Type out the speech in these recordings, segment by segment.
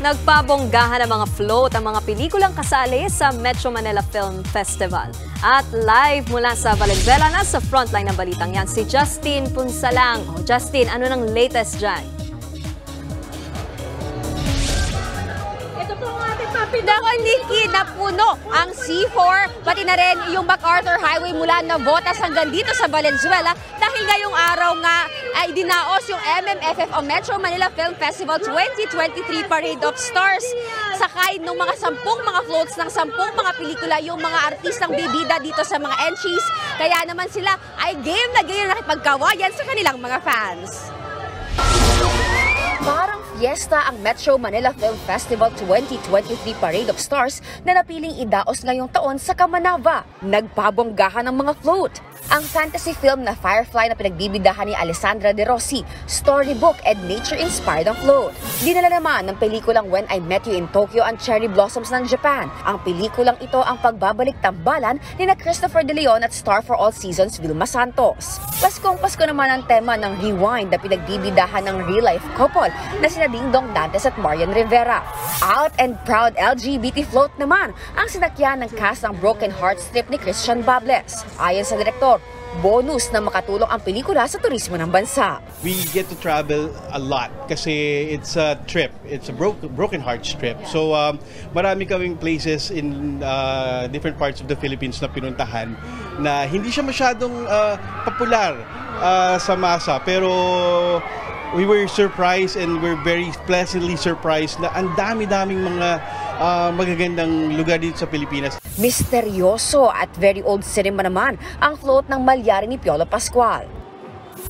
Nagpabonggahan ng mga float ang mga pelikulang kasali sa Metro Manila Film Festival. At live mula sa Valenzuela na sa frontline ng balitang yan, si Justin Punsalang. Justin, ano nang latest dyan? Nako, Nikki, napuno ang C4, pati na rin yung MacArthur Highway mula Navotas hanggang dito sa Valenzuela dahil ngayong araw nga ay dinaos yung MMFF o Metro Manila Film Festival 2023 Parade of Stars. Sakay ng mga 10 mga floats ng 10 mga pelikula yung mga artistang bibida dito sa mga entries. Kaya naman sila ay game na nakipagkawayan sa kanilang mga fans. Parang fiesta ang Metro Manila Film Festival 2023 Parade of Stars na napiling idaos ngayong taon sa Kamanava. Nagpabonggahan ng mga float. Ang fantasy film na Firefly na pinagbibidahan ni Alessandra De Rossi, storybook and nature-inspired ang float. Dinala naman ng pelikulang When I Met You in Tokyo ang cherry blossoms ng Japan. Ang pelikulang ito ang pagbabalik tambalan ni na Christopher De Leon at star for all seasons Vilma Santos. Paskong Pasko naman ang tema ng Rewind na pinagbibidahan ng real-life couple na sina Dingdong Dantes at Marian Rivera. Out and proud LGBT float naman ang sinakyan ng cast ng Broken Heart strip ni Christian Bables. Ayon sa direktor, bonus na makatulong ang pelikula sa turismo ng bansa. We get to travel a lot kasi it's a trip. It's a broken heart trip. So marami kaming places in different parts of the Philippines na pinuntahan na hindi siya masyadong popular sa masa, pero we were surprised and we're very pleasantly surprised na ang dami-daming mga magagandang lugar dito sa Pilipinas. Misteryoso at very old cinema naman ang float ng Malyari ni Piolo Pascual.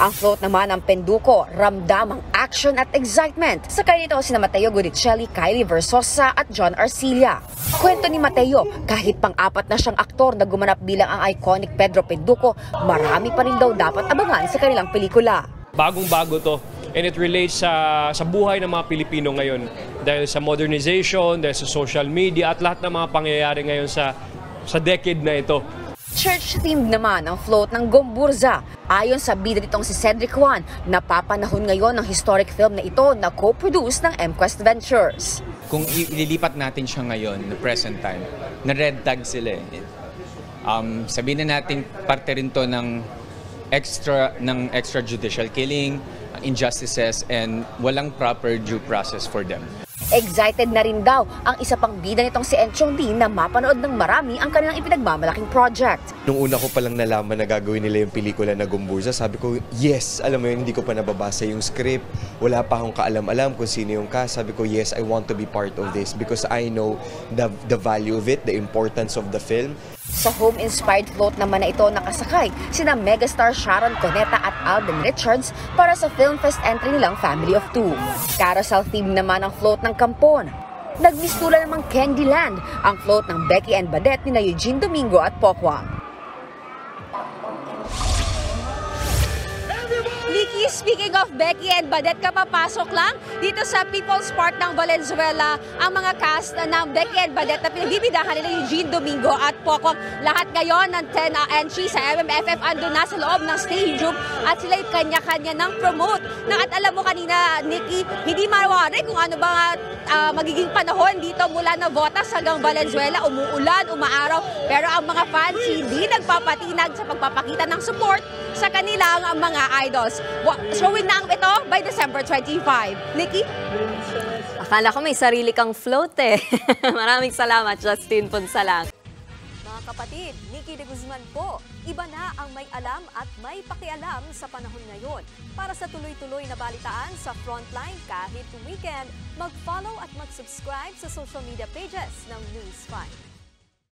Ang float naman ng Penduko, ramdam ang action at excitement. Sakay nito sina Mateo Guricelli, Kylie Versosa at John Arcilla. Kwento ni Mateo, kahit pang-apat na siyang aktor na gumanap bilang ang iconic Pedro Penduko, marami pa rin daw dapat abangan sa kanilang pelikula. Bagong-bago to. And it relates sa buhay ng mga Pilipino ngayon dahil sa modernization, dahil sa social media at lahat ng mga pangyayari ngayon sa decade na ito. Church-themed naman ang float ng Gomburza. Ayon sa bida nitong si Cedric Juan, napapanahon ngayon ng historic film na ito na co-produce ng MQuest Ventures. Kung ililipat natin siya ngayon, the present time, na red tag sila. Sabihin na natin parte rin to ng extrajudicial killing, injustices, and walang proper due process for them. Excited na rin daw ang isa pang bida nitong si Enchong Din na mapanood ng marami ang kanilang ipinagmamalaking project. Nung una ko palang nalaman na gagawin nila yung pelikula na Gomburza, sabi ko, yes, alam mo yun, hindi ko pa nababasa yung script, wala pa akong kaalam-alam kung sino yung cast. Sabi ko, yes, I want to be part of this because I know the value of it, the importance of the film. Sa home-inspired float naman na ito nakasakay sina megastar Sharon Cuneta at Alden Richards para sa Film Fest entry nilang Family of Two. Carousel theme naman ang float ng Kampon. Nagmistula namang Candyland ang float ng Becky and Badet ni na Eugene Domingo at Pokwang. Nikki, speaking of Becky and Badet, kapapasok lang dito sa People's Park ng Valenzuela ang mga cast ng Becky and Badet na pinagbibidahan nila Eugene Domingo at Pokwang. Lahat ngayon ng 10 entries sa MMFF ando na sa loob ng stage room at sila yung kanya-kanya ng promote. At alam mo kanina, Nikki, hindi mawari kung ano ba magiging panahon dito mula Navotas hanggang Valenzuela. Umuulan, umaaraw, pero ang mga fans hindi nagpapatinag sa pagpapakita ng support sa kanilang mga idols. Showing na ang ito by December 25. Nikki? Akala ko may sarili kang float eh. Maraming salamat, Justin Punsalang. Mga kapatid, Nikki de Guzman po. Iba na ang may alam at may pakialam sa panahon ngayon. Para sa tuloy-tuloy na balitaan sa Frontline kahit weekend, mag-follow at mag-subscribe sa social media pages ng News 5.